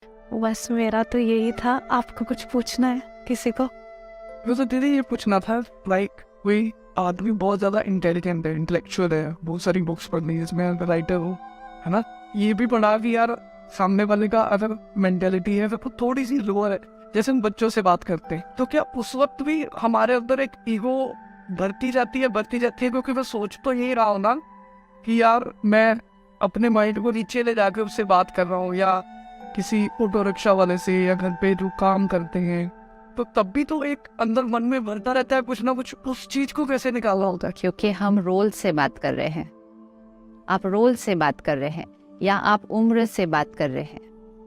बस मेरा तो यही था। आपको कुछ पूछना है किसी को? मुझे दीदी ये पूछना था, लाइक कोई आदमी बहुत ज़्यादा इंटेलिजेंट है, इंटेलेक्चुअल है, बहुत सारी बुक्स पढ़ ली, इसमें राइटर हो, है ना, ये भी पढ़ा कि यार सामने वाले का अगर मेंटेलिटी है वो थोड़ी सी लोअर है, जैसे हम बच्चों से बात करते हैं, तो क्या उस वक्त भी हमारे अंदर एक ईगो बढ़ती जाती है, क्योंकि मैं सोच तो यही रहा हूँ ना कि यार मैं अपने माइंड को नीचे ले जाकर उससे बात कर रहा हूँ, या किसी ऑटो रिक्शा वाले से, या घर पे जो काम करते हैं, तो तब भी तो एक अंदर मन में भरता रहता है कुछ ना कुछ, उस चीज को कैसे निकालना होता है? क्योंकि हम रोल से बात कर रहे हैं। आप रोल से बात कर रहे हैं, या आप उम्र से बात कर रहे हैं,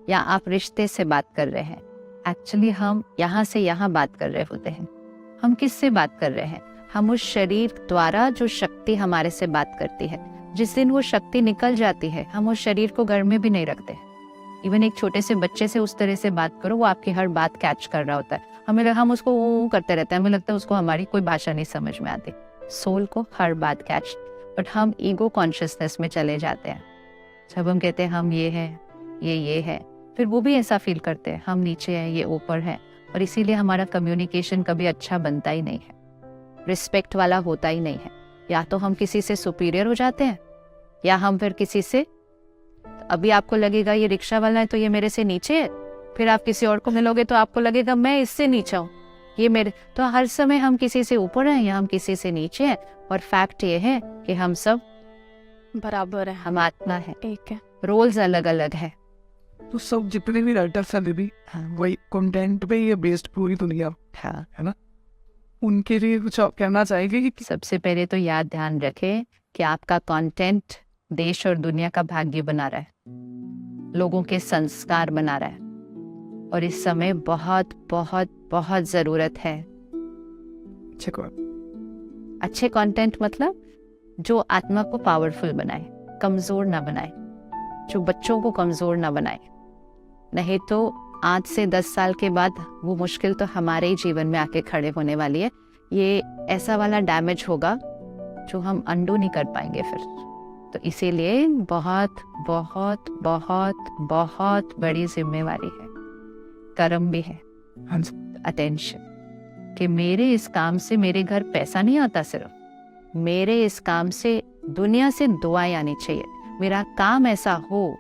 या आप रिश्ते से बात कर रहे हैं। एक्चुअली हम यहाँ से यहाँ बात कर रहे होते हैं। हम किससे बात कर रहे हैं? हम उस शरीर द्वारा जो शक्ति हमारे से बात करती है। जिस दिन वो शक्ति निकल जाती है, हम उस शरीर को घर में भी नहीं रखते। इवन एक छोटे से बच्चे से उस तरह से बात करो, वो आपकी हर बात कैच कर रहा होता है। हम उसको वो करते रहते हैं, हमें लगता है उसको हमारी कोई भाषा नहीं समझ में आती। सोल को हर बात कैच, बट हम ईगो कॉन्शियसनेस में चले जाते हैं। जब हम कहते हैं हम ये हैं, ये है, फिर वो भी ऐसा फील करते हैं हम नीचे हैं, ये ऊपर है, और इसीलिए हमारा कम्युनिकेशन कभी अच्छा बनता ही नहीं है, रिस्पेक्ट वाला होता ही नहीं है। या तो हम किसी से सुपीरियर हो जाते हैं, या हम फिर किसी से, अभी आपको लगेगा ये रिक्शा वाला है तो ये मेरे से नीचे है, फिर आप किसी और को मिलोगे तो आपको लगेगा मैं इससे नीचा हूँ, ये मेरे। तो हर समय हम किसी से ऊपर हैं या हम किसी से नीचे हैं, और फैक्ट ये है कि हम सब बराबर है, हम आत्मा है, एक है। रोल्स अलग अलग है। तो सब जितने भी राइटर्स हैं दीदी, वही कंटेंट पे ये बेस्ड पूरी दुनिया, हाँ, है ना, उनके लिए कुछ आप कहना चाहेंगे कि? सबसे पहले तो याद ध्यान रखें कि आपका कंटेंट देश और दुनिया का भाग्य बना रहा है, लोगों के संस्कार बना रहा है, और इस समय बहुत बहुत बहुत जरूरत है अच्छे कंटेंट, मतलब जो आत्मा को पावरफुल बनाए, कमजोर ना बनाए, जो बच्चों को कमजोर ना बनाए। नहीं तो आज से 10 साल के बाद वो मुश्किल तो हमारे ही जीवन में आके खड़े होने वाली है। ये ऐसा वाला डैमेज होगा जो हम अंडू नहीं कर पाएंगे फिर। तो इसीलिए बहुत बहुत बहुत बहुत बड़ी जिम्मेवारी है, कर्म भी है, अटेंशन, कि मेरे इस काम से मेरे घर पैसा नहीं आता, सिर्फ मेरे इस काम से दुनिया से दुआएं आनी चाहिए। मेरा काम ऐसा हो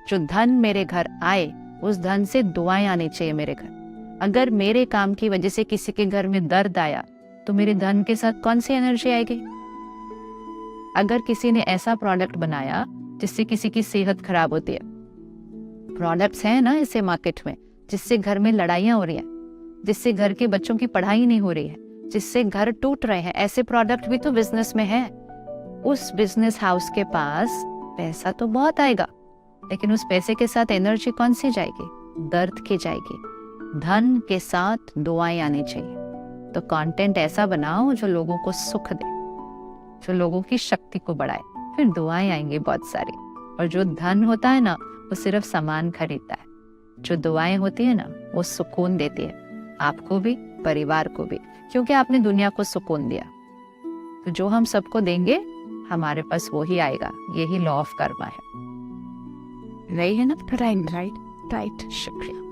जो धन मेरे घर आए, उस धन से दुआएं आनी चाहिए मेरे घर। अगर मेरे काम की वजह से किसी के घर में दर्द आया तो मेरे धन के साथ कौन सी एनर्जी आएगी? अगर किसी ने ऐसा प्रोडक्ट बनाया जिससे किसी की सेहत खराब होती है, प्रोडक्ट्स हैं ना ऐसे मार्केट में जिससे घर में लड़ाइयाँ हो रही हैं, जिससे घर के बच्चों की पढ़ाई नहीं हो रही है, जिससे घर टूट रहे हैं, ऐसे प्रोडक्ट भी तो बिजनेस में है। उस बिजनेस हाउस के पास पैसा तो बहुत आएगा, लेकिन उस पैसे के साथ एनर्जी कौन सी जाएगी? दर्द की जाएगी। धन के साथ दुआएं आनी चाहिए। तो कंटेंट ऐसा बनाओ जो लोगों को सुख दे, जो लोगों की शक्ति को बढ़ाए, फिर दुआएं आएंगी बहुत सारी। और जो धन होता है ना, वो सिर्फ सामान खरीदता है। जो दुआएं होती है ना, वो सुकून देती है, आपको भी, परिवार को भी, क्योंकि आपने दुनिया को सुकून दिया। तो जो हम सबको देंगे हमारे पास वो ही आएगा। यही लॉ ऑफ कर्मा है, रही है ना? Right right right. शुक्रिया।